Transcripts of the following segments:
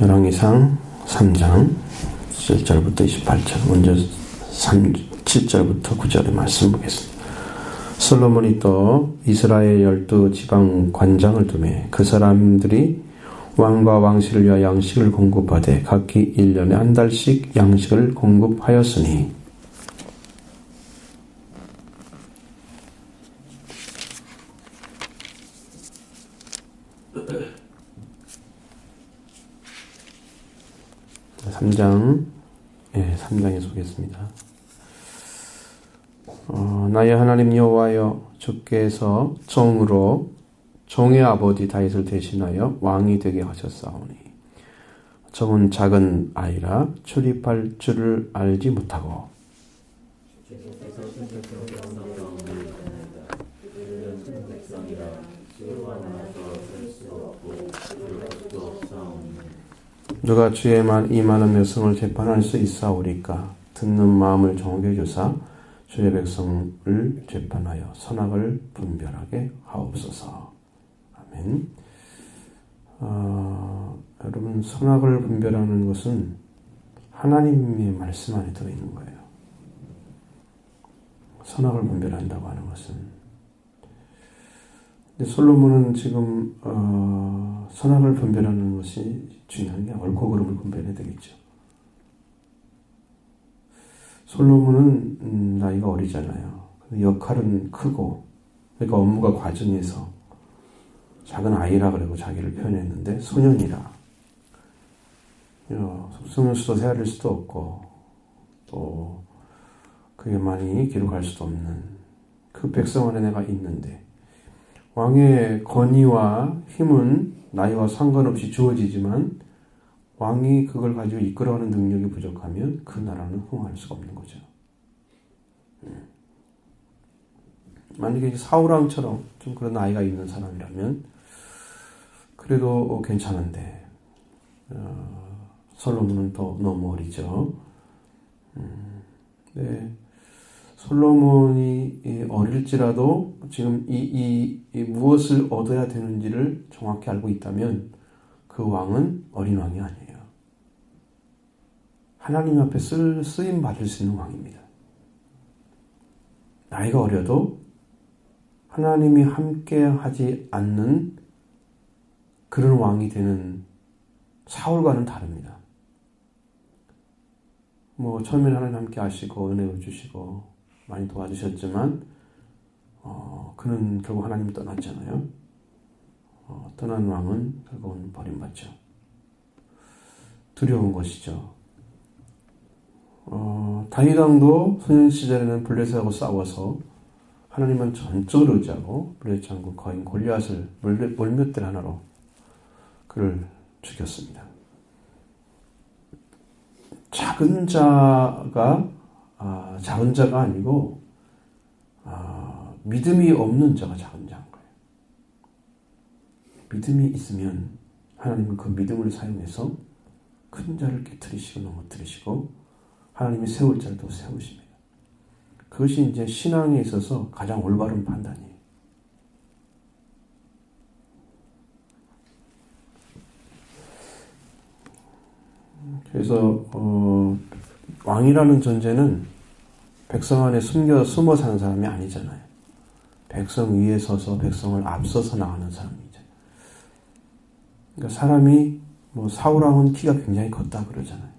열왕기상 3장 7절부터 28절, 먼저 7절부터 9절의 말씀 보겠습니다. 솔로몬이 또 이스라엘 12지방 관장을 두매 그 사람들이 왕과 왕실을 위하여 양식을 공급하되 각기 1년에 한 달씩 양식을 공급하였으니 예, 3장에 소개했습니다. 나의 하나님 여호와여, 주께서 종으로 종의 아버지 다윗을 대신하여 왕이 되게 하셨사오니 종은 작은 아이라 출입할 줄을 알지 못하고 누가 주의 이 많은 백성을 재판할 수 있사오리까? 듣는 마음을 정하게 주사 주의 백성을 재판하여 선악을 분별하게 하옵소서. 아멘. 여러분, 선악을 분별하는 것은 하나님의 말씀 안에 들어있는 거예요. 선악을 분별한다고 하는 것은. 근데 솔로몬은 지금 선악을 분별하는 것이 중요한 게 옳고 그름을 분별해야 되겠죠. 솔로몬은 나이가 어리잖아요. 역할은 크고, 그러니까 업무가 과정에서 작은 아이라 그러고 자기를 표현했는데 소년이라 속성일 수도 헤아릴 수도 없고 또 그게 많이 기록할 수도 없는 그 백성 안에 내가 있는데 왕의 권위와 힘은 나이와 상관없이 주어지지만 왕이 그걸 가지고 이끌어가는 능력이 부족하면 그 나라는 흥할 수가 없는 거죠. 만약에 사울왕처럼 좀 그런 나이가 있는 사람이라면 그래도 괜찮은데 솔로몬은 더 너무 어리죠. 네. 솔로몬이 어릴지라도 지금 이 무엇을 얻어야 되는지를 정확히 알고 있다면 그 왕은 어린 왕이 아니에요. 하나님 앞에 쓰임 받을 수 있는 왕입니다. 나이가 어려도 하나님이 함께 하지 않는 그런 왕이 되는 사울과는 다릅니다. 처음에는 하나님 함께 하시고 은혜를 주시고 많이 도와주셨지만 그는 결국 하나님을 떠났잖아요. 떠난 왕은 결국은 버림받죠. 두려운 것이죠. 다윗 왕도 소년 시절에는 블레셋하고 싸워서 하나님은 전적으로 의지하고 블레셋 장군 거인 골리앗을 몰몇들 하나로 그를 죽였습니다. 작은 자가 아니고 믿음이 없는 자가 작은 자인 거예요. 믿음이 있으면 하나님은 그 믿음을 사용해서 큰 자를 깨트리시고 넘어뜨리시고 하나님이 세울 자를 또 세우십니다. 그것이 이제 신앙에 있어서 가장 올바른 판단이에요. 그래서 왕이라는 존재는 백성 안에 숨어 사는 사람이 아니잖아요. 백성 위에 서서 백성을 앞서서 나가는 사람이죠. 그러니까 사람이 사울왕은 키가 굉장히 컸다 그러잖아요.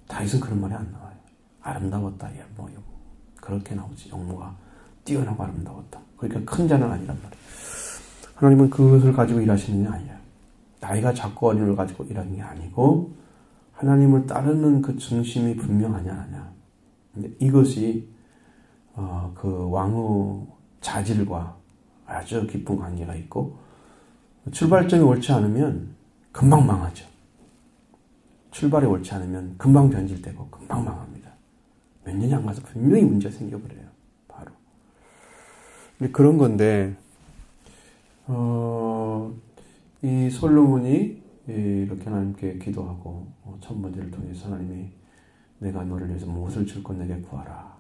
다윗은 그런 말이 안 나와요. 아름다웠다. 그렇게 나오지. 영모가 뛰어나고 아름다웠다. 그러니까 큰 자는 아니란 말이에요. 하나님은 그것을 가지고 일하시는 게 아니에요. 나이가 작고 어린 걸 가지고 일하는 게 아니고 하나님을 따르는 그 중심이 분명하냐 아니냐. 근데 이것이 그 왕의 자질과 아주 깊은 관계가 있고 출발점이 옳지 않으면 금방 망하죠. 출발이 옳지 않으면 금방 변질되고 금방 망합니다. 몇 년이 안 가서 분명히 문제가 생겨버려요. 바로. 근데 그런 건데 이 솔로몬이 이렇게 하나님께 기도하고 첫 번째를 통해서 하나님이 내가 너를 위해서 무엇을 줄 건 내게 구하라.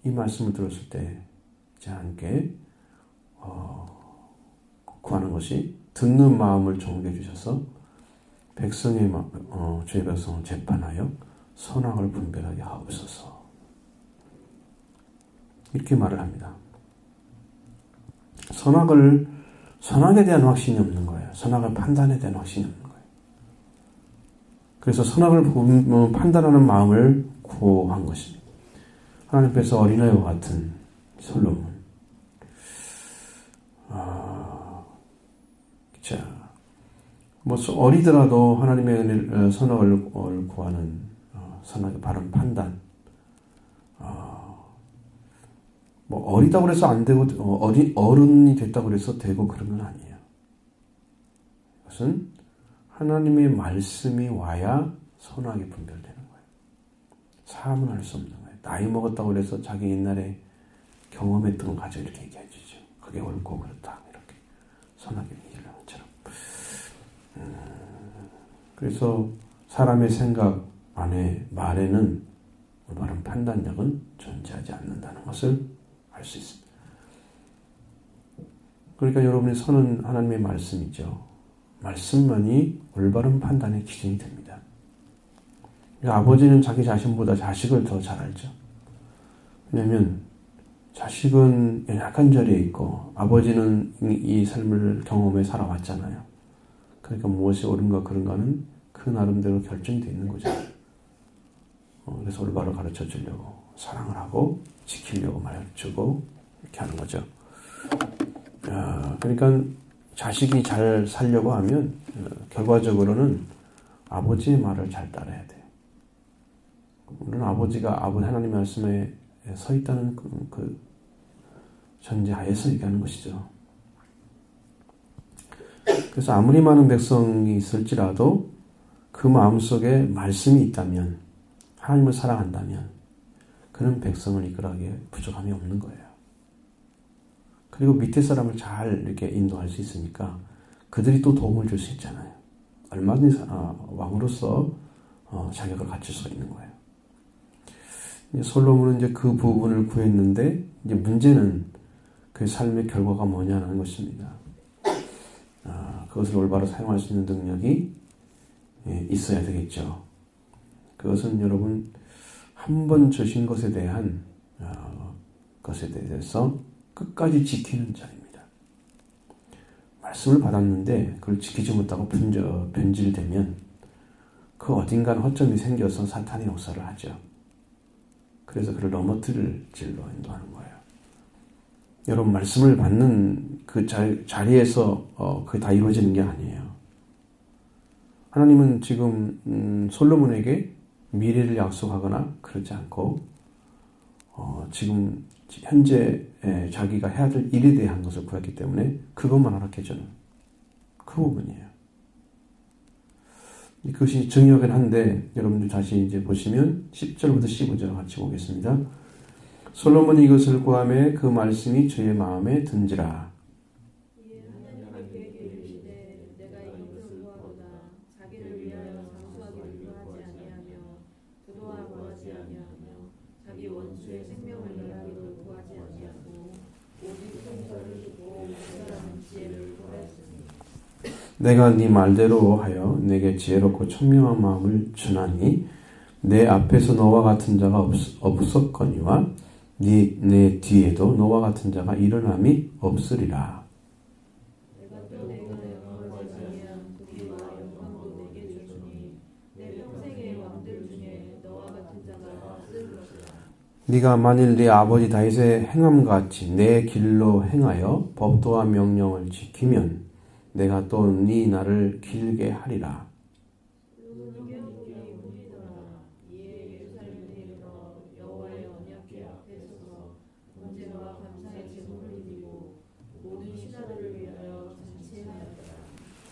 이 말씀을 들었을 때 이제 하나님께 구하는 것이 듣는 마음을 정하게 해주셔서 주의 백성을 재판하여 선악을 분별하게 하옵소서. 이렇게 말을 합니다. 선악에 대한 확신이 없는 거예요. 선악을 판단에 대한 확신이 없는 거예요. 그래서 선악을 판단하는 마음을 구한 것입니다. 하나님 앞에서 어린아이와 같은 솔로몬. 어리더라도 하나님의 선악을 구하는 선악의 바른 판단. 어리다고 해서 안 되고, 어른이 됐다고 해서 되고 그런 건 아니에요. 그것은 하나님의 말씀이 와야 선악이 분별되는 거예요. 사람은 할 수 없는 거예요. 나이 먹었다고 해서 자기 옛날에 경험했던 거 가지고 이렇게 얘기해 주죠. 그게 옳고 그렇다. 이렇게 선악의 얘기를 하는 것처럼. 그래서 사람의 생각 말에는 올바른 판단력은 존재하지 않는다는 것을 알 수 있습니다. 그러니까 여러분의 선은 하나님의 말씀이죠. 말씀만이 올바른 판단의 기준이 됩니다. 그러니까 아버지는 자기 자신보다 자식을 더 잘 알죠. 왜냐하면 자식은 연약한 자리에 있고 아버지는 이 삶을 경험해 살아왔잖아요. 그러니까 무엇이 옳은가 그런가는 그 나름대로 결정되어 있는 거죠. 그래서 올바로 가르쳐 주려고 사랑을 하고 지키려고 말해주고 이렇게 하는 거죠. 그러니까 자식이 잘 살려고 하면 결과적으로는 아버지의 말을 잘 따라야 돼요. 물론 아버지가 하나님의 말씀에 서 있다는 그 전제하에서 얘기하는 것이죠. 그래서 아무리 많은 백성이 있을지라도 그 마음속에 말씀이 있다면, 하나님을 사랑한다면 그런 백성을 이끌어가기에 부족함이 없는 거예요. 그리고 밑에 사람을 잘 이렇게 인도할 수 있으니까 그들이 또 도움을 줄 수 있잖아요. 얼마든지 왕으로서 자격을 갖출 수 있는 거예요. 솔로몬은 이제 그 부분을 구했는데 이제 문제는 그 삶의 결과가 뭐냐는 것입니다. 그것을 올바로 사용할 수 있는 능력이 있어야 되겠죠. 그것은 여러분 한 번 주신 것에 대한 것에 대해서 끝까지 지키는 자입니다. 말씀을 받았는데 그걸 지키지 못하고 변질되면 그 어딘가는 허점이 생겨서 사탄이 역사를 하죠. 그래서 그를 넘어뜨릴 길로 인도하는 거예요. 여러분 말씀을 받는 그 자리에서 그게 다 이루어지는 게 아니에요. 하나님은 지금 솔로몬에게 미래를 약속하거나 그러지 않고 지금 현재 자기가 해야 될 일에 대한 것을 구했기 때문에 그것만 허락해주는 그 부분이에요. 그것이 중요하긴 한데 여러분들 다시 이제 보시면 10절부터 15절 같이 보겠습니다. 솔로몬이 이것을 구하매 그 말씀이 저의 마음에 든지라. 내가 네 말대로 하여 내게 지혜롭고 총명한 마음을 주나니 내 앞에서 너와 같은 자가 없었거니와 내 뒤에도 너와 같은 자가 일어남이 없으리라. 네가 만일 네 아버지 다윗의 행함과 같이 내 길로 행하여 법도와 명령을 지키면 내가 또 네 날을 길게 하리라.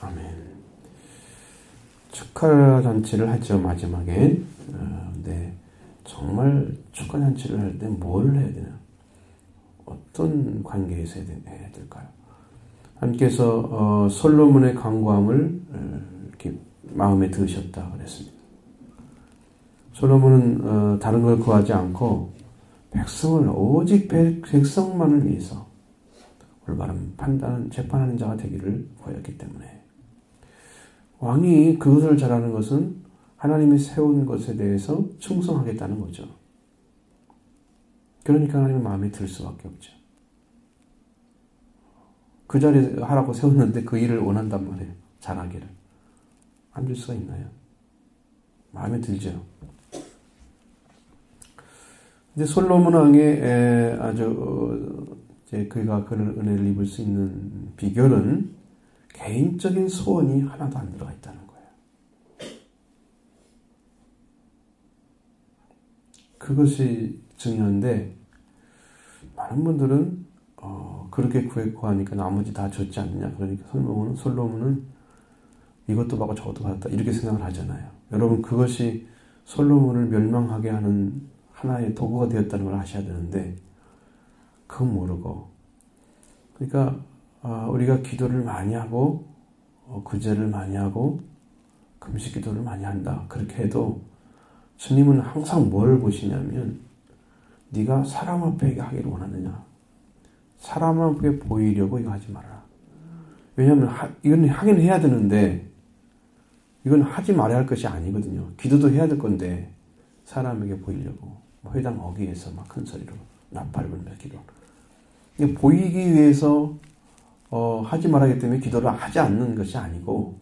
아멘. 축하 잔치를 하죠, 마지막에. 네, 정말 축하 잔치를 할 때 뭘 해야 되나? 어떤 관계에서 해야 될까요? 하나님께서 솔로몬의 간구함을 이렇게 마음에 드셨다 그랬습니다. 솔로몬은 다른 걸 구하지 않고 백성을 오직 백성만을 위해서 올바른 판단, 재판하는 자가 되기를 구하였기 때문에 왕이 그것을 잘하는 것은 하나님이 세운 것에 대해서 충성하겠다는 거죠. 그러니까 하나님의 마음에 들 수밖에 없죠. 그 자리에 하라고 세웠는데 그 일을 원한단 말이에요. 잘하기를. 안 줄 수가 있나요? 마음에 들죠. 이제 솔로몬 왕의 아주 이제 그가 그런 은혜를 입을 수 있는 비결은 개인적인 소원이 하나도 안 들어가 있다는 거예요. 그것이 중요한데 많은 분들은 그렇게 구하니까 나머지 다 줬지 않느냐. 그러니까 솔로몬은 이것도 받고 저것도 받았다 이렇게 생각을 하잖아요. 여러분 그것이 솔로몬을 멸망하게 하는 하나의 도구가 되었다는 걸 아셔야 되는데 그건 모르고 그러니까 우리가 기도를 많이 하고 구제를 많이 하고 금식 기도를 많이 한다. 그렇게 해도 주님은 항상 뭘 보시냐면 네가 사람 앞에 하기를 원하느냐. 사람 앞에 보이려고 이거 하지 마라. 왜냐하면 이건 하긴 해야 되는데 이건 하지 말아야 할 것이 아니거든요. 기도도 해야 될 건데 사람에게 보이려고 회당 어귀에서 막 큰 소리로 나팔불며 기도. 보이기 위해서 하지 말아야 하기 때문에 기도를 하지 않는 것이 아니고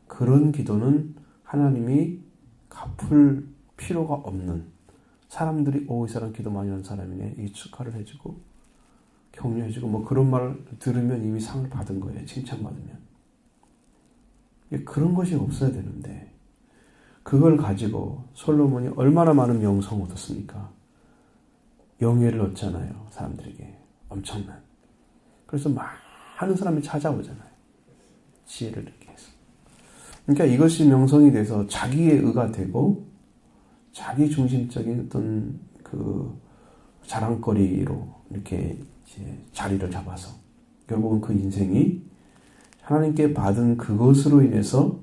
그런 기도는 하나님이 갚을 필요가 없는 사람들이 이 사람 기도 많이 하는 사람이네 이 축하를 해주고 격려해주고 뭐 그런 말 들으면 이미 상을 받은 거예요. 칭찬받으면. 그런 것이 없어야 되는데 그걸 가지고 솔로몬이 얼마나 많은 명성을 얻었습니까? 영예를 얻잖아요. 사람들에게. 엄청난. 그래서 많은 사람이 찾아오잖아요. 지혜를 이렇게 해서. 그러니까 이것이 명성이 돼서 자기의 의가 되고 자기 중심적인 어떤 그 자랑거리로 이렇게 이제 자리를 잡아서 결국은 그 인생이 하나님께 받은 그것으로 인해서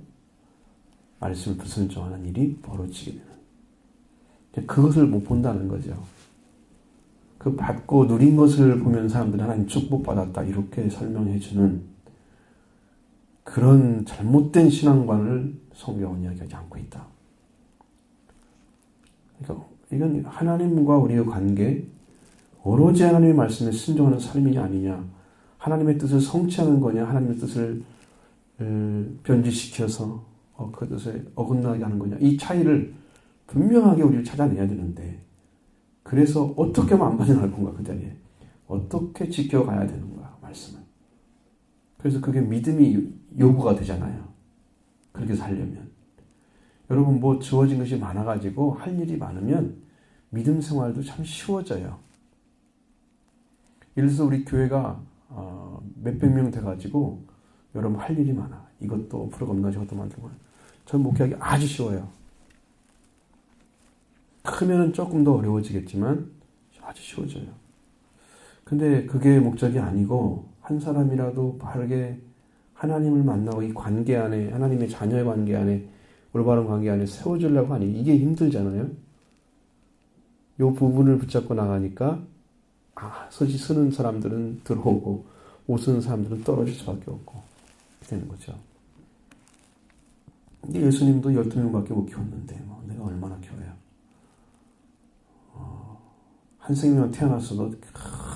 말씀을 불순종하는 일이 벌어지게 되는. 그것을 못 본다는 거죠. 그 받고 누린 것을 보면 사람들은 하나님 축복받았다 이렇게 설명해주는 그런 잘못된 신앙관을 성경은 이야기하지 않고 있다. 그러니까 이건 하나님과 우리의 관계, 오로지 하나님의 말씀에 순종하는 삶이냐 아니냐, 하나님의 뜻을 성취하는 거냐, 하나님의 뜻을 변질시켜서 그 뜻에 어긋나게 하는 거냐, 이 차이를 분명하게 우리를 찾아내야 되는데 그래서 어떻게 하면 안 빠져나갈 건가 그 자리에 어떻게 지켜가야 되는가 말씀을. 그래서 그게 믿음이 요구가 되잖아요. 그렇게 살려면. 여러분 뭐 주어진 것이 많아가지고 할 일이 많으면 믿음 생활도 참 쉬워져요. 예를 들어서 우리 교회가 몇백 명 돼가지고 여러분 할 일이 많아. 이것도 프로그램나 저것도 만들고 전 목회하기 아주 쉬워요. 크면은 조금 더 어려워지겠지만 아주 쉬워져요. 근데 그게 목적이 아니고 한 사람이라도 바르게 하나님을 만나고 이 관계 안에 하나님의 자녀의 관계 안에 올바른 관계 안에 세워주려고 하니 이게 힘들잖아요. 이 부분을 붙잡고 나가니까 서지 쓰는 사람들은 들어오고 못 쓰는 사람들은 떨어질 수밖에 없고 되는 거죠. 근데 예수님도 12명밖에 못 키웠는데 내가 얼마나 키워요. 한 생명 태어났어도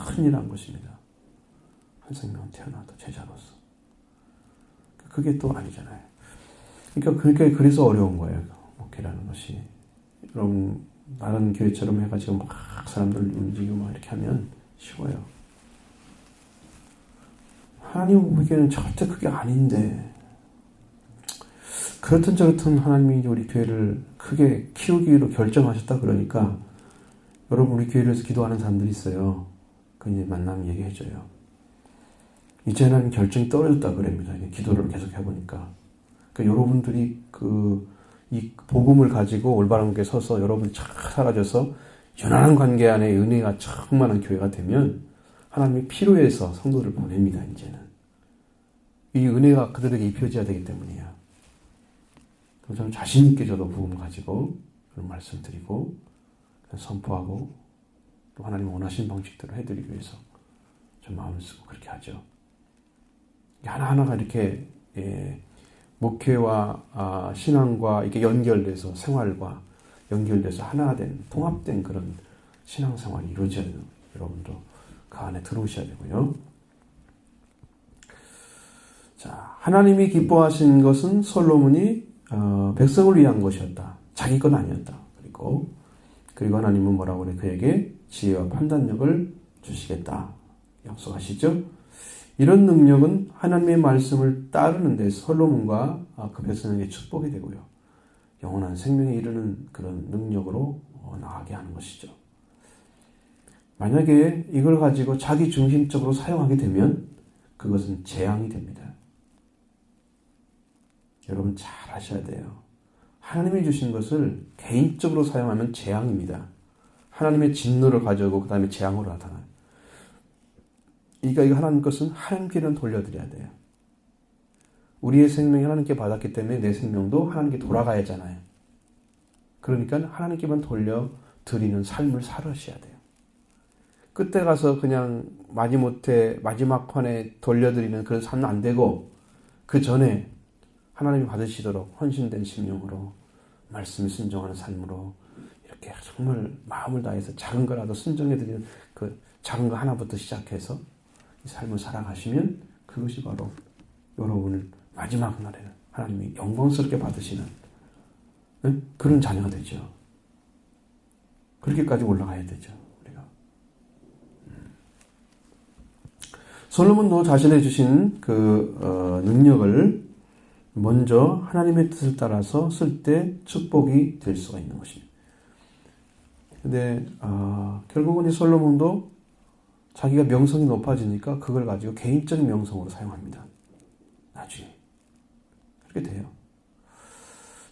큰일 한 것입니다. 한 생명 태어나도 제자로서. 그게 또 아니잖아요. 그러니까 그래서 어려운 거예요. 목회라는 것이. 여러분 다른 교회처럼 해가지고 막 사람들 움직이고 막 이렇게 하면 쉬워요. 하나님 보기에는 절대 그게 아닌데 그렇든 저렇든 하나님이 우리 교회를 크게 키우기로 결정하셨다 그러니까 여러분 우리 교회에서 기도하는 사람들이 있어요. 그 이제 만나면 얘기해줘요. 이제는 결정이 떨어졌다 그럽니다. 기도를 계속 해보니까. 그러니까 여러분들이 이 복음을 가지고 올바른 관계에 서서 여러분이 잘 사라져서 연한한 관계 안에 은혜가 충만한 교회가 되면 하나님이 필요해서 성도를 보냅니다. 이제는. 이 은혜가 그들에게 입혀져야 되기 때문이에요. 그래서 저는 자신 있게 저도 복음 가지고 그런 말씀 드리고 선포하고 또 하나님 원하시는 방식대로 해드리기 위해서 좀 마음을 쓰고 그렇게 하죠. 하나하나가 이렇게 목회와 신앙과 이렇게 연결돼서 생활과 연결돼서 하나 된 통합된 그런 신앙생활이 이루어져야 돼요. 여러분도 그 안에 들어오셔야 되고요. 자, 하나님이 기뻐하신 것은 솔로몬이 백성을 위한 것이었다. 자기 건 아니었다. 그리고 하나님은 뭐라고 그래? 그에게 지혜와 판단력을 주시겠다. 약속하시죠? 이런 능력은 하나님의 말씀을 따르는 데 솔로몬과 그 백성에게 축복이 되고요. 영원한 생명에 이르는 그런 능력으로 나아가게 하는 것이죠. 만약에 이걸 가지고 자기 중심적으로 사용하게 되면 그것은 재앙이 됩니다. 여러분 잘 아셔야 돼요. 하나님이 주신 것을 개인적으로 사용하면 재앙입니다. 하나님의 진노를 가져오고 그 다음에 재앙으로 나타나요. 이거 하나님 것은 하나님께는 돌려드려야 돼요. 우리의 생명이 하나님께 받았기 때문에 내 생명도 하나님께 돌아가야 하잖아요. 그러니까 하나님께만 돌려드리는 삶을 살으셔야 돼요. 끝에 가서 그냥 마지못해 마지막 판에 돌려드리는 그런 삶은 안 되고 그 전에 하나님이 받으시도록 헌신된 심령으로 말씀에 순종하는 삶으로 이렇게 정말 마음을 다해서 작은 거라도 순종해드리는 그 작은 거 하나부터 시작해서 이 삶을 살아가시면 그것이 바로 여러분을 마지막 날에는 하나님이 영광스럽게 받으시는 그런 자녀가 되죠. 그렇게까지 올라가야 되죠. 우리가. 솔로몬도 자신의 주신 그 능력을 먼저 하나님의 뜻을 따라서 쓸 때 축복이 될 수가 있는 것입니다. 근데 결국은 이 솔로몬도 자기가 명성이 높아지니까 그걸 가지고 개인적인 명성으로 사용합니다. 나중에 그렇게 돼요.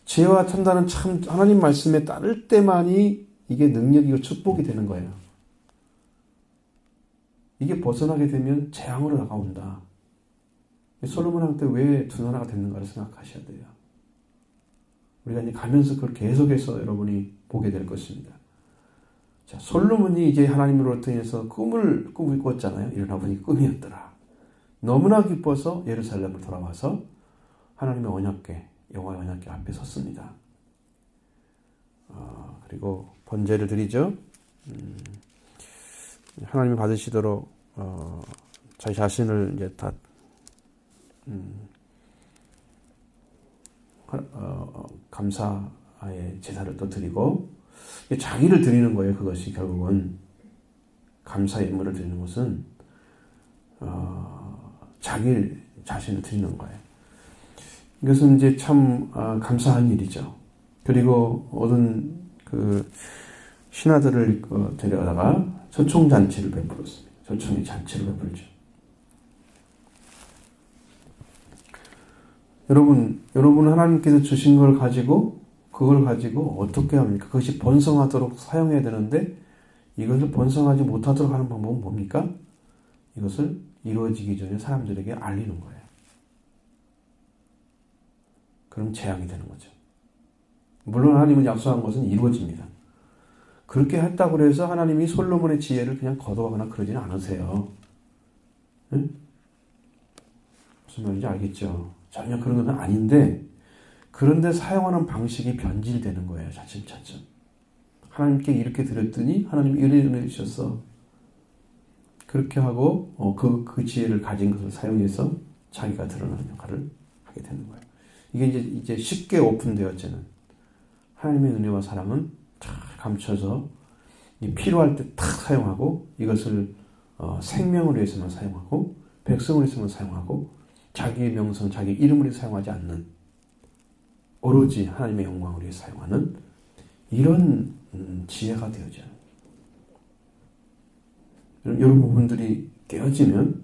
지혜와 판단은 참 하나님 말씀에 따를 때만이 이게 능력이고 축복이 되는 거예요. 이게 벗어나게 되면 재앙으로 다가온다. 솔로몬한테 왜 두 나라가 됐는가를 생각하셔야 돼요. 우리가 이제 가면서 그걸 계속해서 여러분이 보게 될 것입니다. 자, 솔로몬이 이제 하나님으로부터 인해서 꿈을 꿨잖아요. 일어나 보니 꿈이었더라. 너무나 기뻐서 예루살렘을 돌아와서 하나님의 언약궤, 여호와의 언약궤 앞에 섰습니다. 그리고 번제를 드리죠. 하나님이 받으시도록 자기 자신을 이제 다 감사의 제사를 또 드리고 자기를 드리는 거예요. 그것이 결국은 감사의 예물을 드리는 것은 자기 자신을 드리는 거예요. 이것은 이제 참 감사한 일이죠. 그리고 모든 그 신하들을 데려다가 초청잔치를 베풀었습니다. 초청의 잔치를 베풀죠. 여러분 하나님께서 주신 걸 가지고 그걸 가지고 어떻게 합니까? 그것이 번성하도록 사용해야 되는데 이것을 번성하지 못하도록 하는 방법은 뭡니까? 이것을 이루어지기 전에 사람들에게 알리는 거예요. 그럼 재앙이 되는 거죠. 물론 하나님은 약속한 것은 이루어집니다. 그렇게 했다고 해서 하나님이 솔로몬의 지혜를 그냥 거둬가거나 그러지는 않으세요. 응? 무슨 말인지 알겠죠? 전혀 그런 건 아닌데 그런데 사용하는 방식이 변질되는 거예요. 차츰차츰. 하나님께 이렇게 드렸더니 하나님이 이래 주셨어. 그렇게 하고 그 지혜를 가진 것을 사용해서 자기가 드러나는 역할을 하게 되는 거예요. 이게 이제 쉽게 오픈되어지는 하나님의 은혜와 사랑은 잘 감춰서 필요할 때 탁 사용하고 이것을 생명을 위해서만 사용하고 백성을 위해서만 사용하고 자기의 명성, 자기 이름을 위해 사용하지 않는 오로지 하나님의 영광을 위해 사용하는 이런 지혜가 되어져요. 이런 부분들이 깨어지면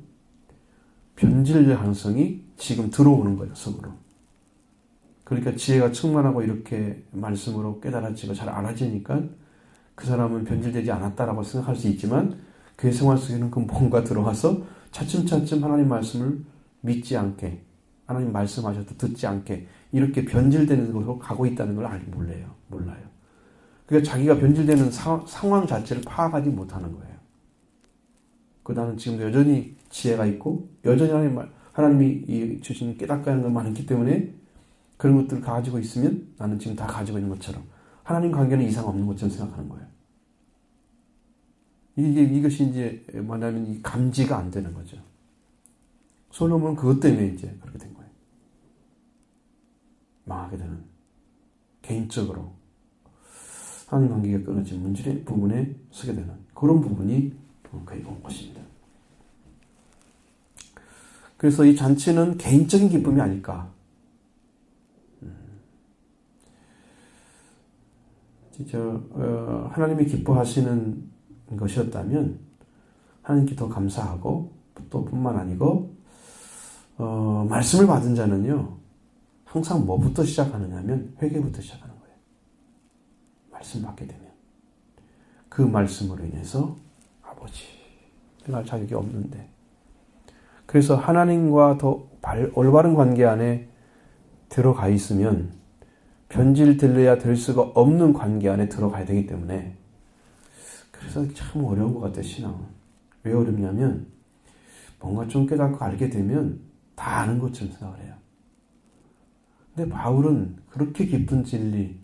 변질 가능성이 지금 들어오는 거예요, 속으로. 그러니까 지혜가 충만하고 이렇게 말씀으로 깨달아지고 잘 알아지니까 그 사람은 변질되지 않았다라고 생각할 수 있지만 그의 생활 속에는 그 뭔가 들어와서 차츰차츰 하나님 말씀을 믿지 않게 하나님 말씀하셔도 듣지 않게 이렇게 변질되는 곳으로 가고 있다는 걸 몰라요. 그러니까 자기가 변질되는 상황 자체를 파악하지 못하는 거예요. 나는 지금도 여전히 지혜가 있고 여전히 하나님이 주신 깨닫게 하는 건 많기 때문에 그런 것들을 가지고 있으면 나는 지금 다 가지고 있는 것처럼 하나님 관계는 이상 없는 것처럼 생각하는 거예요. 이것이 이제 뭐냐면 이 감지가 안 되는 거죠. 솔로몬은 그것 때문에 이제 그렇게 된 거예요. 망하게 되는, 개인적으로 하나님 관계가 끊어진 문제의 부분에 서게 되는 그런 부분이 그에게 온 것입니다. 그래서 이 잔치는 개인적인 기쁨이 아닐까. 하나님이 기뻐하시는 것이었다면 하나님께 더 감사하고 또 뿐만 아니고 말씀을 받은 자는요 항상 뭐부터 시작하느냐면 회개부터 시작하는 거예요. 말씀 받게 되면 그 말씀으로 인해서 아버지 할 자격이 없는데, 그래서 하나님과 더 올바른 관계 안에 들어가 있으면 변질될래야 될 수가 없는 관계 안에 들어가야 되기 때문에, 그래서 참 어려운 것 같아요. 신앙은 왜 어렵냐면 뭔가 좀 깨닫고 알게 되면 다 아는 것처럼 생각을 해요. 근데 바울은 그렇게 깊은 진리,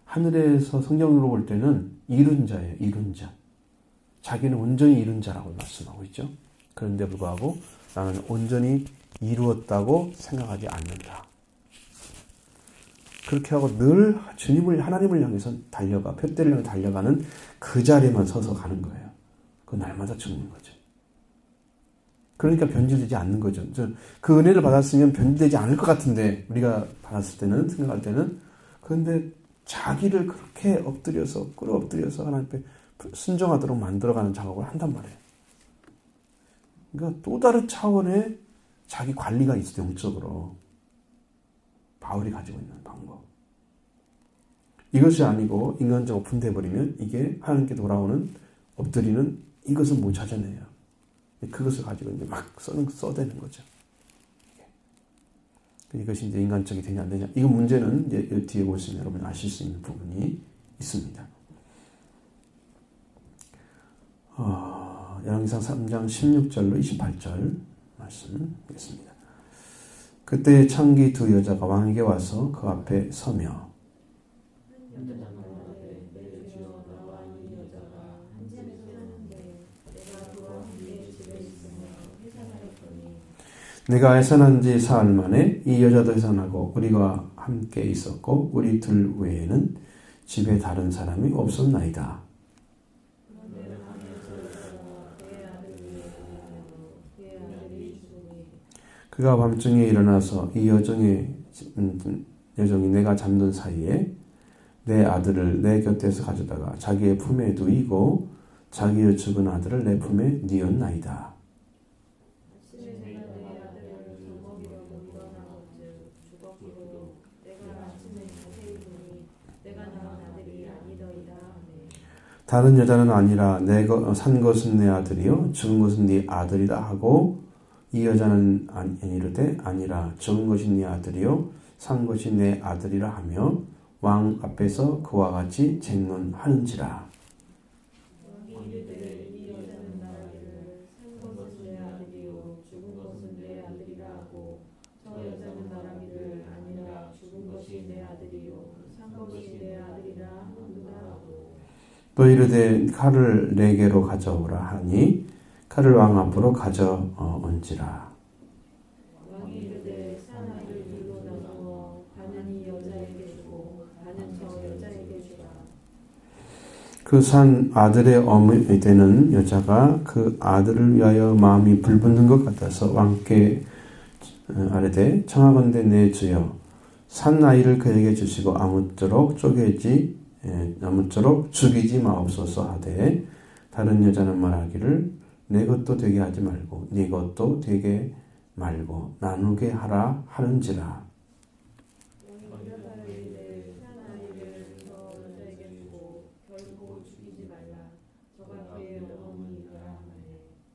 하늘에서 성경으로 볼 때는 이룬 자예요. 이룬 자. 자기는 온전히 이룬 자라고 말씀하고 있죠. 그런데 불구하고 나는 온전히 이루었다고 생각하지 않는다. 그렇게 하고 늘 주님을, 하나님을 향해서 달려가, 표대를 향해 달려가는 그 자리에만 서서 가는 거예요. 그 날마다 죽는 거죠. 그러니까 변질되지 않는 거죠. 그 은혜를 받았으면 변질되지 않을 것 같은데, 우리가 받았을 때는, 생각할 때는. 그런데 자기를 그렇게 엎드려서, 끌어엎드려서 하나님 앞에 순종하도록 만들어가는 작업을 한단 말이에요. 그러니까 또 다른 차원의 자기 관리가 있어요, 영적으로. 바울이 가지고 있는 방법. 이것이 아니고 인간적으로 오픈되어버리면 이게 하나님께 돌아오는, 엎드리는 이것은 못 찾아내요. 그것을 가지고 이제 막 써대는 거죠. 이것이 이제 인간적이 되냐 안 되냐. 이 문제는 이제 뒤에 보시면 여러분 아실 수 있는 부분이 있습니다. 열왕기상 3장 16절로 28절 말씀 보겠습니다. 그때 창기 두 여자가 왕에게 와서 그 앞에 서며 내가 해산한 지 사흘 만에 이 여자도 해산하고 우리가 함께 있었고 우리 둘 외에는 집에 다른 사람이 없었나이다. 그가 밤중에 일어나서 이 여종이 내가 잠든 사이에 내 아들을 내 곁에서 가져다가 자기의 품에 누이고 자기의 죽은 아들을 내 품에 뉘었나이다. 다른 여자는 아니라 산 것은 내 아들이요 죽은 것은 네 아들이다 하고, 이 여자는 이르되 아니라 죽은 것이 네 아들이요 산 것이 내 아들이라 하며 왕 앞에서 그와 같이 쟁론하는지라. 또 이르되 칼을 내게로 가져오라 하니 칼을 왕 앞으로 가져온지라. 왕이 이르되 사나이를 들고 나누어 반은 이 여자에게 주고 반은 저 여자에게 주라. 그 산 아들의 어머니 되는 여자가 그 아들을 위하여 마음이 불붙는 것 같아서 왕께 아뢰되 청하건대 내 주여 산 아이를 그에게 주시고 아무쪼록 죽이지 마옵소서 하되, 다른 여자는 말하기를 내 것도 되게 하지 말고 네 것도 되게 말고 나누게 하라 하는지라.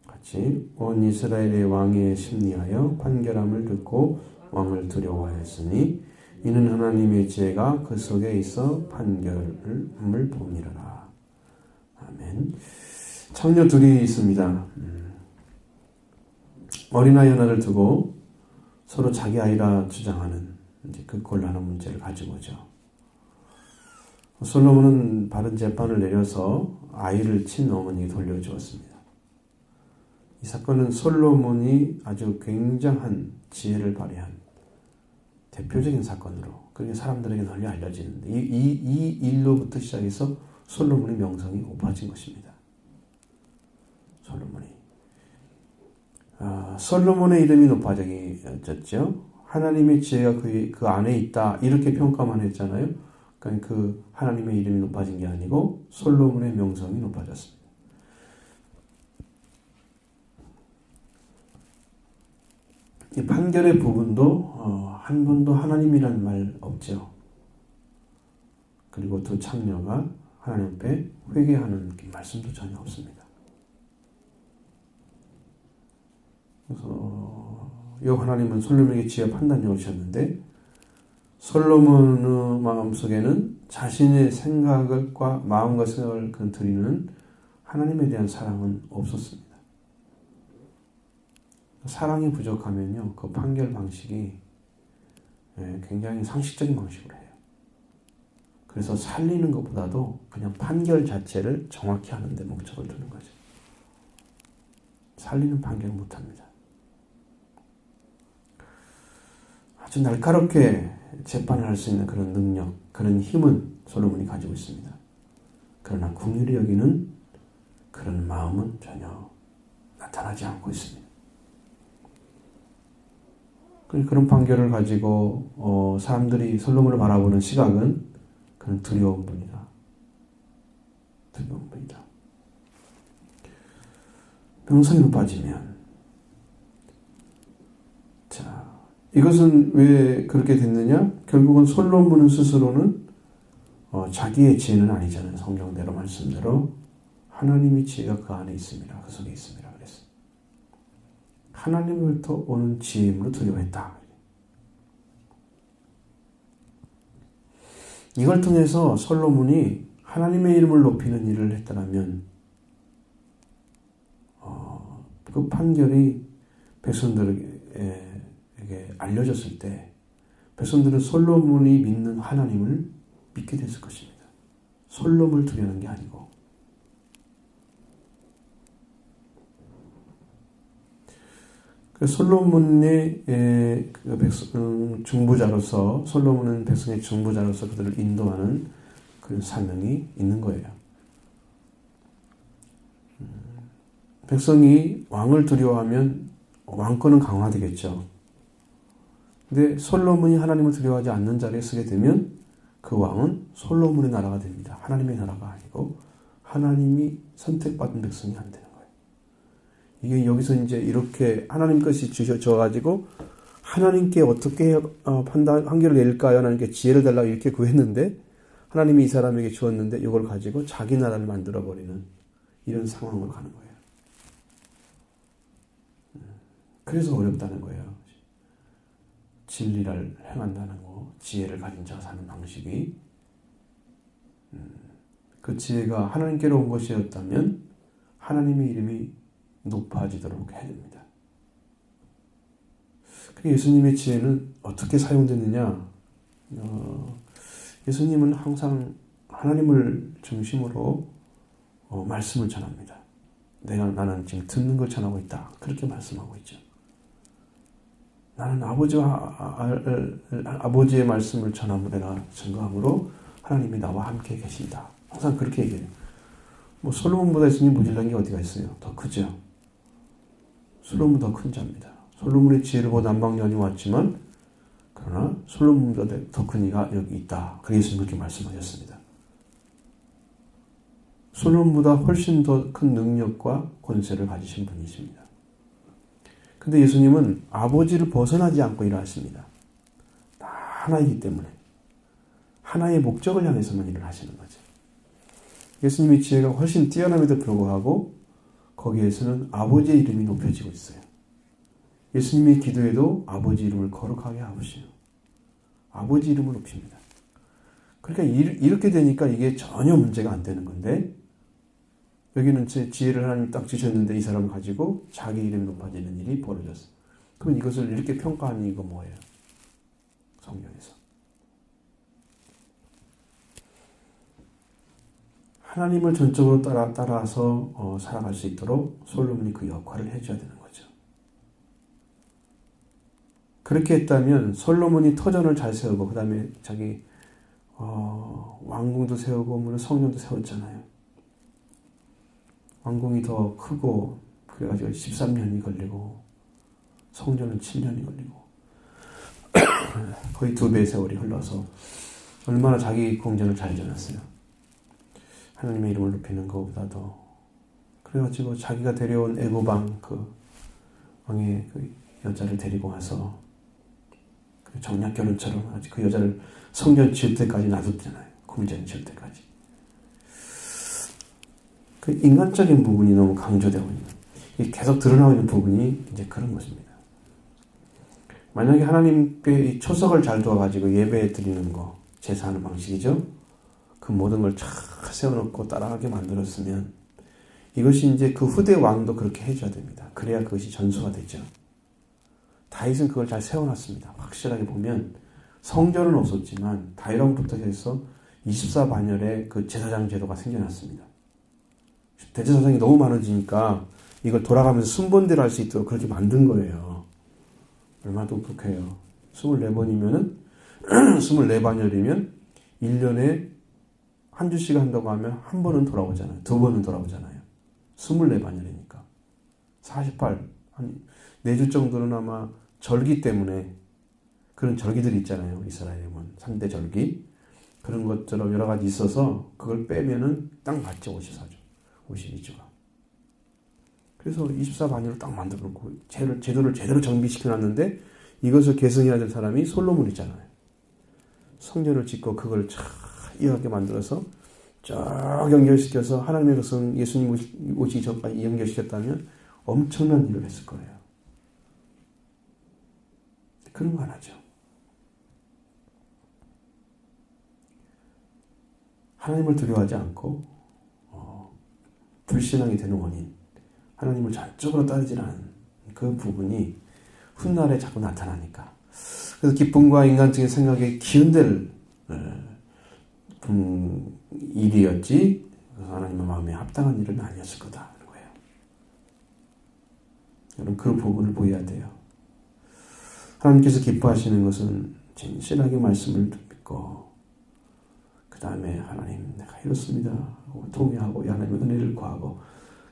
같이 온 이스라엘의 왕에 심리하여 판결함을 듣고 왕을 두려워하였으니 이는 하나님의 지혜가 그 속에 있어 판결을 봄이라. 아멘. 창녀 둘이 있습니다. 어린아이 하나를 두고 서로 자기 아이라 주장하는 이제 그 곤란한 문제를 가지고 오죠. 솔로몬은 바른 재판을 내려서 아이를 친 어머니에게 돌려주었습니다. 이 사건은 솔로몬이 아주 굉장한 지혜를 발휘한 대표적인 사건으로 그렇게 사람들에게 널리 알려지는데 이 일로부터 시작해서 솔로몬의 명성이 높아진 것입니다. 솔로몬의 이름이 높아졌죠. 하나님의 지혜가 그 안에 있다 이렇게 평가만 했잖아요. 그러니까 그 하나님의 이름이 높아진 게 아니고 솔로몬의 명성이 높아졌습니다. 이 판결의 부분도 한 번도 하나님이라는 말 없죠. 그리고 두 창녀가 하나님 앞에 회개하는 말씀도 전혀 없습니다. 그래서 여호와 하나님은 솔로몬에게 지혜와 판단력을 주셨는데 솔로몬의 마음속에는 자신의 생각과 마음과 생각을 드리는 하나님에 대한 사랑은 없었습니다. 사랑이 부족하면요, 그 판결 방식이 굉장히 상식적인 방식으로 해요. 그래서 살리는 것보다도 그냥 판결 자체를 정확히 하는 데 목적을 두는 거죠. 살리는 판결을 못합니다. 아주 날카롭게 재판을 할 수 있는 그런 능력, 그런 힘은 솔로몬이 가지고 있습니다. 그러나 긍휼히 여기는 그런 마음은 전혀 나타나지 않고 있습니다. 그런 판결을 가지고 사람들이 솔로몬을 바라보는 시각은 그는 두려운 분이다. 두려운 분이다. 명성이 높아지면 이것은 왜 그렇게 됐느냐? 결국은 솔로몬은 스스로는 자기의 지혜는 아니잖아요. 성경대로 말씀대로 하나님의 지혜가 그 안에 있습니다. 그 속에 있습니다. 그래서 하나님으로부터 오는 지혜임으로 두려워했다. 이걸 통해서 솔로몬이 하나님의 이름을 높이는 일을 했다면 그 판결이 백성들에게 알려졌을 때 백성들은 솔로몬이 믿는 하나님을 믿게 됐을 것입니다. 솔로몬을 두려는 게 아니고. 솔로몬의 중보자로서 솔로몬은 백성의 중보자로서 그들을 인도하는 그런 사명이 있는 거예요. 백성이 왕을 두려워하면 왕권은 강화되겠죠. 근데 솔로몬이 하나님을 두려워하지 않는 자리에 서게 되면 그 왕은 솔로몬의 나라가 됩니다. 하나님의 나라가 아니고 하나님이 선택받은 백성이 안 되는 거예요. 이게 여기서 이제 이렇게 하나님 것이 주셔져가지고 하나님께 어떻게 판결을 내릴까요? 하나님께 지혜를 달라고 이렇게 구했는데 하나님이 이 사람에게 주었는데 이걸 가지고 자기 나라를 만들어버리는 이런 상황으로 가는 거예요. 그래서 어렵다는 거예요. 진리를 행한다는 거, 지혜를 가진 자가 사는 방식이 그 지혜가 하나님께로 온 것이었다면 하나님의 이름이 높아지도록 해야 됩니다. 예수님의 지혜는 어떻게 사용됐느냐? 예수님은 항상 하나님을 중심으로 말씀을 전합니다. 나는 지금 듣는 걸 전하고 있다. 그렇게 말씀하고 있죠. 나는 아버지의 말씀을 전함으로 내가 증거함으로 하나님이 나와 함께 계신다. 항상 그렇게 얘기해요. 솔로몬보다 예수님이 모질란 게 어디가 있어요? 더 크죠. 솔로몬 더 큰 자입니다. 솔로몬의 지혜를 보고 남방년이 왔지만 그러나 솔로몬보다 더 큰 이가 여기 있다. 그래서 예수님 그렇게 말씀하셨습니다. 솔로몬보다 훨씬 더 큰 능력과 권세를 가지신 분이십니다. 근데 예수님은 아버지를 벗어나지 않고 일하십니다. 다 하나이기 때문에 하나의 목적을 향해서만 일을 하시는 거죠. 예수님의 지혜가 훨씬 뛰어남에도 불구하고 거기에서는 아버지의 이름이 높여지고 있어요. 예수님의 기도에도 아버지 이름을 거룩하게 하시오. 아버지 이름을 높입니다. 그러니까 이렇게 되니까 이게 전혀 문제가 안 되는 건데 여기는 제 지혜를 하나님이 딱 주셨는데 이 사람을 가지고 자기 이름이 높아지는 일이 벌어졌어요. 그럼 이것을 이렇게 평가하는 이거 뭐예요? 성경에서. 하나님을 전적으로 따라서 살아갈 수 있도록 솔로몬이 그 역할을 해줘야 되는 거죠. 그렇게 했다면 솔로몬이 터전을 잘 세우고 그 다음에 자기 왕궁도 세우고 물론 성전도 세웠잖아요. 왕궁이 더 크고 그래가지고 13년이 걸리고 성전은 7년이 걸리고 거의 2배의 세월이 흘러서 얼마나 자기 궁전을 잘 지었어요. 하나님의 이름을 높이는 것보다도. 그래가지고 자기가 데려온 애고방 그 왕의 그 여자를 데리고 와서 그 정략 결혼처럼 아주 그 여자를 성전 지을 때까지 놔뒀잖아요. 궁전 지을 때까지. 그 인간적인 부분이 너무 강조되고 있는, 계속 드러나고 있는 부분이 이제 그런 것입니다. 만약에 하나님께 이 초석을 잘 두어가지고 예배 드리는 거, 제사하는 방식이죠. 그 모든 걸 쫙 세워놓고 따라가게 만들었으면 이것이 이제 그 후대 왕도 그렇게 해줘야 됩니다. 그래야 그것이 전수가 되죠. 다윗은 그걸 잘 세워놨습니다. 확실하게 보면 성전은 없었지만 다윗왕부터 해서 24반열의 그 제사장 제도가 생겨났습니다. 대제사장이 너무 많아지니까 이걸 돌아가면서 순번대로 할 수 있도록 그렇게 만든 거예요. 얼마나 똑똑해요. 24번이면은 24반열이면 1년에 한 주씩 한다고 하면 한 번은 돌아오잖아요. 2번은 돌아오잖아요. 24반열이니까. 48, 한 4주 정도는 아마 절기 때문에 그런 절기들이 있잖아요. 이스라엘에 보면 3대 절기. 그런 것처럼 여러 가지 있어서 그걸 빼면은 딱 맞죠. 54주. 52주가. 그래서 24반열을 딱 만들어 놓고 제도를 제대로 정비시켜 놨는데 이것을 계승해야 될 사람이 솔로몬이잖아요. 성전을 짓고 그걸 쫙 이어하게 만들어서 쫙 연결시켜서 하나님의 백성 예수님 오시기 전까지 연결시켰다면 엄청난 일을 했을 거예요. 그런 거 안 하죠. 하나님을 두려워하지 않고 불신앙이 되는 원인, 하나님을 전적으로 따르지 않은 그 부분이 훗날에 자꾸 나타나니까. 그래서 기쁨과 인간적인 생각에 기운될 일이었지 하나님의 마음에 합당한 일은 아니었을 거다 하는 거예요. 여러분 그 부분을 보여야 돼요. 하나님께서 기뻐하시는 것은 진실하게 말씀을 믿고 그 다음에 하나님 내가 이렇습니다 하고 통회하고 하나님의 은혜를 구하고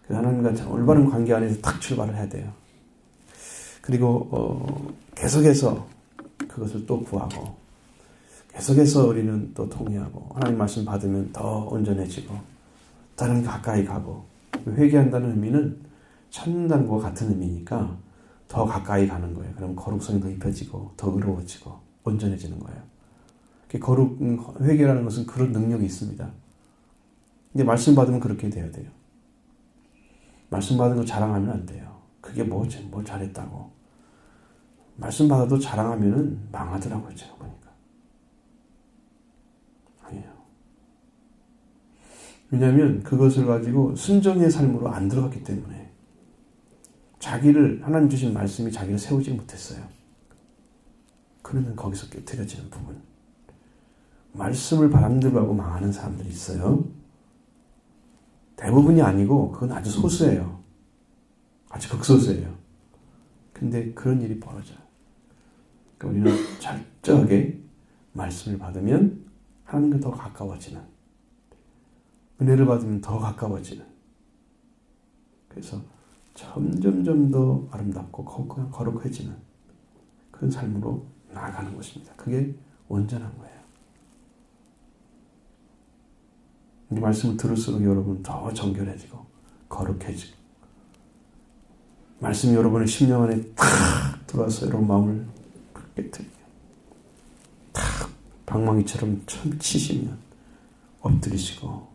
하나님과 올바른 관계 안에서 탁 출발을 해야 돼요. 그리고 계속해서 그것을 또 구하고 계속해서 우리는 또 통회하고 하나님 말씀 받으면 더 온전해지고 다른 가까이 가고 회개한다는 의미는 찾는다는 것과 같은 의미니까 더 가까이 가는 거예요. 그럼 거룩성이 더 입혀지고 더 의로워지고 온전해지는 거예요. 회개라는 것은 그런 능력이 있습니다. 근데 말씀 받으면 그렇게 돼야 돼요. 말씀 받은 거 자랑하면 안 돼요. 그게 뭘 잘했다고. 말씀 받아도 자랑하면은 망하더라고요. 제가 보니까. 아니에요. 왜냐하면 그것을 가지고 순종의 삶으로 안 들어갔기 때문에 하나님 주신 말씀이 자기를 세우지 못했어요. 그러면 거기서 깨트려지는 부분. 말씀을 바람대로 하고 망하는 사람들이 있어요. 대부분이 아니고 그건 아주 소수예요. 아주 극소수예요. 근데 그런 일이 벌어져요. 그러니까 우리는 철저하게 말씀을 받으면 하나님과 더 가까워지는, 은혜를 받으면 더 가까워지는, 그래서 점점 더 아름답고 거룩해지는 그런 삶으로 나아가는 것입니다. 그게 온전한 거예요. 이 말씀을 들을수록 여러분 더 정결해지고 거룩해지고 말씀이 여러분의 심령 안에 탁 들어와서 여러분 마음을 깨뜨리고 탁 방망이처럼 치시면 엎드리시고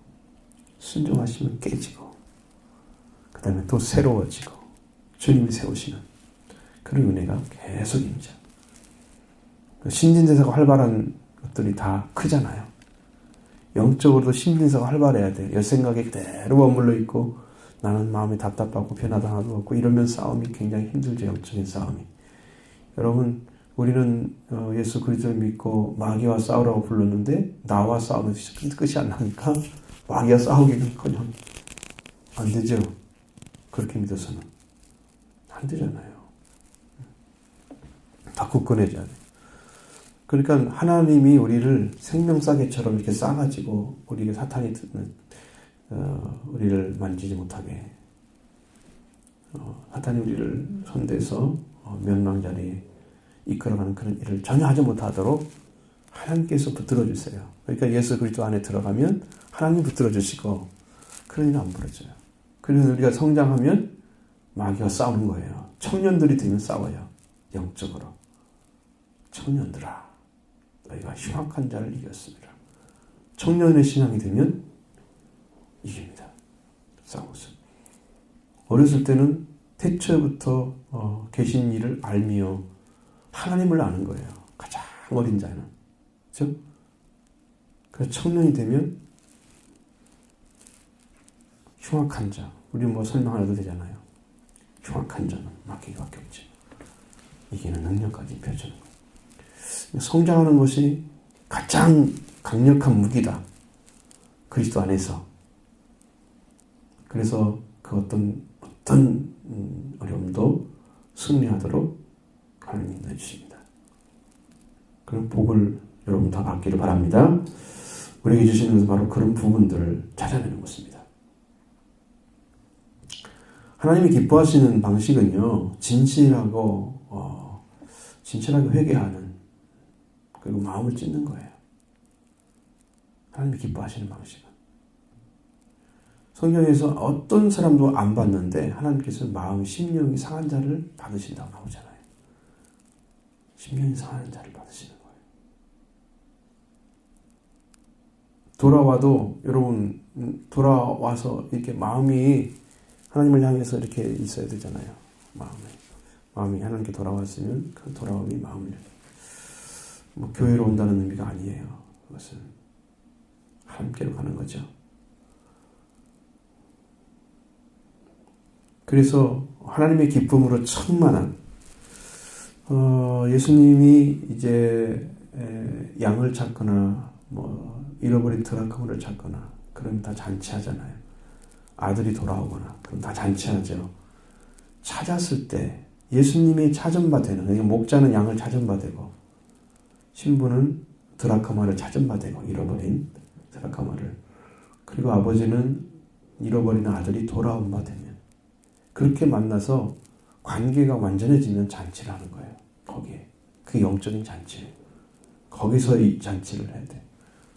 순종하시면 깨지고 그 다음에 또 새로워지고 주님이 세우시는 그런 은혜가 계속 임자. 신진대사가 활발한 것들이 다 크잖아요. 영적으로도 신진대사가 활발해야 돼요. 여생각에 그대로 머물러 있고 나는 마음이 답답하고 변화도 하나도 없고 이러면 싸움이 굉장히 힘들죠. 영적인 싸움이. 여러분 우리는 예수 그리스도를 믿고 마귀와 싸우라고 불렀는데 나와 싸우면 끝이 안 나니까 마귀와 싸우기는커녕 안 되죠. 그렇게 믿어서는 안 되잖아요. 다 굳건해져야 돼. 그러니까 하나님이 우리를 생명싸개처럼 이렇게 싸가지고 우리에게 사탄이 우리를 만지지 못하게 사탄이 우리를 손대서 멸망자리에 이끌어가는 그런 일을 전혀 하지 못하도록 하나님께서 붙들어 주세요. 그러니까 예수 그리스도 안에 들어가면 하나님 붙들어 주시고 그런 일은 안 벌어져요. 그래서 우리가 성장하면 마귀와 싸우는 거예요. 청년들이 되면 싸워요. 영적으로. 청년들아, 너희가 흉악한 자를 이겼습니다. 청년의 신앙이 되면 이깁니다. 싸워서. 어렸을 때는 태초부터 계신 일을 알며 하나님을 아는 거예요. 가장 어린 자는. 그렇죠? 그래서 청년이 되면 흉악한 자. 우리 뭐 설명 안 해도 되잖아요. 흉악한 자는 마귀밖에 없지. 이기는 능력까지 펼치는 거예요. 성장하는 것이 가장 강력한 무기다. 그리스도 안에서. 그래서 그 어떤 어려움도 승리하도록 하나님이 내주십니다. 그런 복을 여러분 다 받기를 바랍니다. 우리에게 주시는 것은 바로 그런 부분들을 찾아내는 것입니다. 하나님이 기뻐하시는 방식은요, 진실하게 회개하는, 그리고 마음을 찢는 거예요. 하나님이 기뻐하시는 방식은. 성경에서 어떤 사람도 안 받는데 하나님께서 마음, 심령이 상한 자를 받으신다고 나오잖아요. 심령이 상한 자를 받으시는 거예요. 돌아와도 여러분 돌아와서 이렇게 마음이 하나님을 향해서 이렇게 있어야 되잖아요. 마음이 하나님께 돌아왔으면 그 돌아옴이 마음을 뭐 교회로 온다는 의미가 아니에요. 그것은 하나님께로 가는 거죠. 그래서 하나님의 기쁨으로 충만한 예수님이 이제 양을 찾거나 뭐 잃어버린 드라크마를 찾거나 그럼 다 잔치하잖아요. 아들이 돌아오거나 그럼 다 잔치하죠. 찾았을 때 예수님이 찾은바 되는, 그러니까 목자는 양을 찾은바 되고 신부는 드라크마를 찾은바 되고 잃어버린 드라크마를, 그리고 아버지는 잃어버린 아들이 돌아온 바 되면, 그렇게 만나서 관계가 완전해지면 잔치를 하는 거예요. 거기에. 그게 영적인 잔치예요. 거기서 이 잔치를 해야 돼.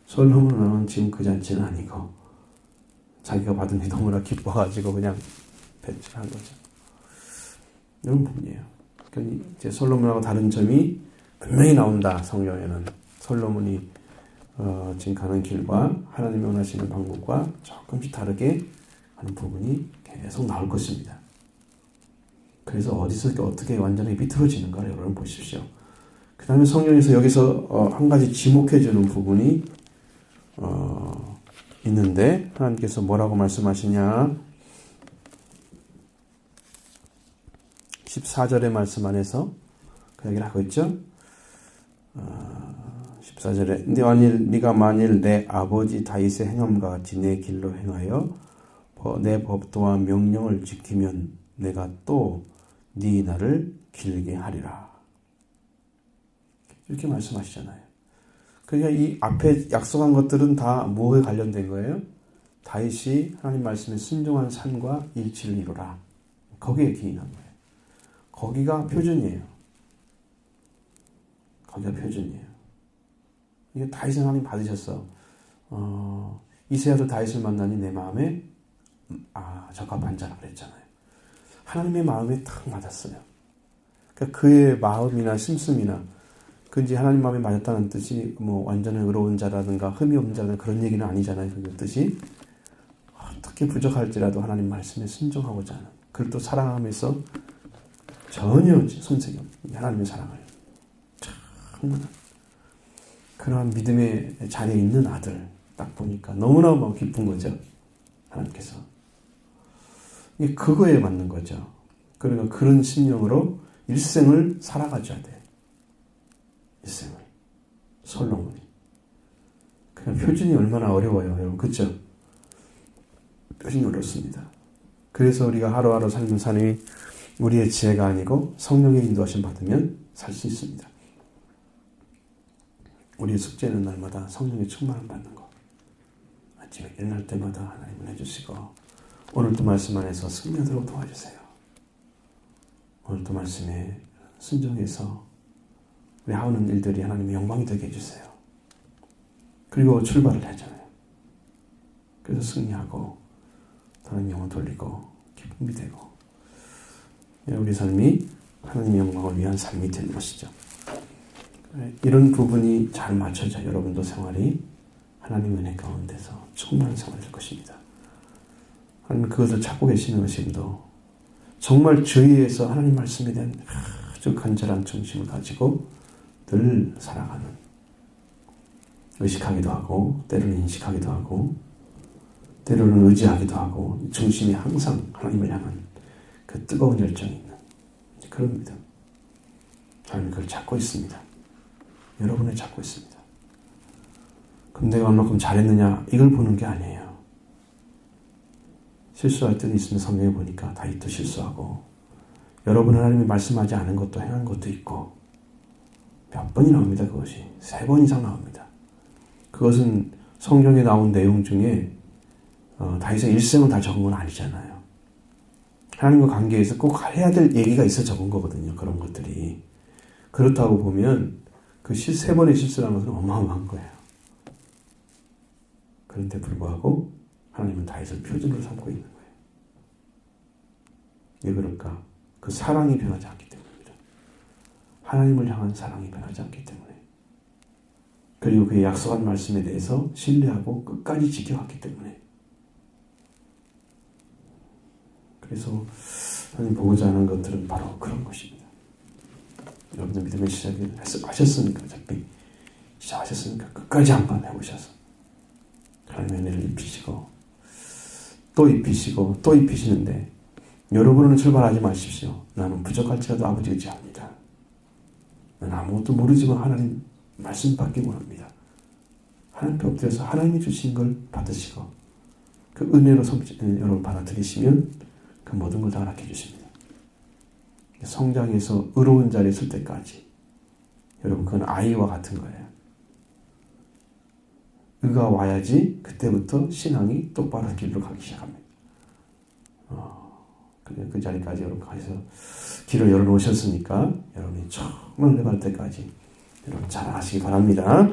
솔로몬은 지금 그 잔치는 아니고 자기가 받은 게 너무나 기뻐가지고 그냥 배출한 거죠. 이런 부분이에요. 그러니까 이제 솔로몬하고 다른 점이 분명히 나온다. 성경에는 솔로몬이 지금 가는 길과 하나님이 원하시는 방법과 조금씩 다르게 하는 부분이 계속 나올 것입니다. 그래서 어디서 어떻게 완전히 비틀어지는가를 여러분 보십시오. 그 다음에 성경에서 여기서 한 가지 지목해주는 부분이 있는데 하나님께서 뭐라고 말씀하시냐, 14절의 말씀 안에서 그 얘기를 하고 있죠. 14절에 네가 만일 내 아버지 다윗의 행함과 같이 내 길로 행하여 내 법도와 명령을 지키면 내가 또 네 날을 길게 하리라. 이렇게 말씀하시잖아요. 그러니까 이 앞에 약속한 것들은 다 뭐에 관련된 거예요? 다윗이 하나님 말씀에 순종한 삶과 일치를 이루라. 거기에 기인한 거예요. 거기가 표준이에요. 거기가 표준이에요. 이게 다윗은 하나님 받으셨어. 이새야도 다윗을 만나니 내 마음에 적합한 자라 그랬잖아요. 하나님의 마음에 탁 맞았어요. 그러니까 그의 마음이나 심씀이나 그지 하나님 마음에 맞았다는 뜻이 뭐 완전히 의로운 자라든가 흠이 없는 자라든가 그런 얘기는 아니잖아요. 그 뜻이 어떻게 부족할지라도 하나님 말씀에 순종하고자 하는, 그걸 또 사랑하면서 전혀 손색이 없는 하나님의 사랑을 충분한 그러한 믿음의 자리에 있는 아들 딱 보니까 너무나 막 기쁜 거죠. 하나님께서 이게 그거에 맞는 거죠. 그러니까 그런 심령으로 일생을 살아가줘야 돼. 일생을. 솔로몬이. 그냥 표준이 얼마나 어려워요, 여러분. 그쵸? 표준이 어렵습니다. 그래서 우리가 하루하루 삶을 사니 우리의 지혜가 아니고 성령의 인도하심 받으면 살 수 있습니다. 우리의 숙제는 날마다 성령의 충만함 받는 것. 아침에 일어날 때마다 하나님을 해주시고 오늘도 말씀 안에서 승리하도록 도와주세요. 오늘도 말씀에 순종해서 우리 하는 일들이 하나님의 영광이 되게 해주세요. 그리고 출발을 하잖아요. 그래서 승리하고 하나님 영혼 돌리고 기쁨이 되고 우리 삶이 하나님의 영광을 위한 삶이 되는 것이죠. 이런 부분이 잘 맞춰져 여러분도 생활이 하나님 은혜 가운데서 충만한 생활이 될 것입니다. 하나님 그것을 찾고 계시는 것임도 정말 주위에서 하나님 말씀에 대한 아주 간절한 중심을 가지고 늘 살아가는 의식하기도 하고 때로는 인식하기도 하고 때로는 의지하기도 하고 중심이 항상 하나님을 향한 그 뜨거운 열정이 있는 그런 믿음. 하나님 그걸 찾고 있습니다. 여러분을 찾고 있습니다. 그럼 내가 얼마큼 잘했느냐 이걸 보는 게 아니에요. 실수할 때도 있으면 성경에 보니까 다윗도 실수하고 여러분 하나님이 말씀하지 않은 것도 행한 것도 있고 몇 번이 나옵니다. 그것이 3번 이상 나옵니다. 그것은 성경에 나온 내용 중에 다윗의 일생을 다 적은 건 아니잖아요. 하나님과 관계에서 꼭 해야 될 얘기가 있어 적은 거거든요. 그런 것들이. 그렇다고 보면 그 3번의 실수라는 것은 어마어마한 거예요. 그런데 불구하고 하나님은 다윗을 표준으로 삼고 있는 거예요. 왜 그럴까? 그 사랑이 변하지 않기 때문입니다. 하나님을 향한 사랑이 변하지 않기 때문에. 그리고 그의 약속한 말씀에 대해서 신뢰하고 끝까지 지켜왔기 때문에. 그래서 하나님 보고자 하는 것들은 바로 그런 것입니다. 여러분들 믿음의 시작을 하셨으니까 어차피 시작하셨으니까 끝까지 한번 해보셔서 하나님의 은혜를 입히시고 또 입히시고 또 입히시는데 여러분은 출발하지 마십시오. 나는 부족할지라도 아버지 의지합니다. 나는 아무것도 모르지만 하나님 말씀 받기 원합니다. 하나님께 엎드려서 하나님이 주신 걸 받으시고 그 은혜로 여러분 받아들이시면 그 모든 걸 다 허락해 주십니다. 성장해서 의로운 자리에 설 때까지 여러분 그건 아이와 같은 거예요. 의가 와야지 그때부터 신앙이 똑바른 길로 가기 시작합니다. 그 자리까지 여러분 가서 길을 열어놓으셨으니까 여러분이 정말 내갈 때까지 여러분 잘 하시기 바랍니다.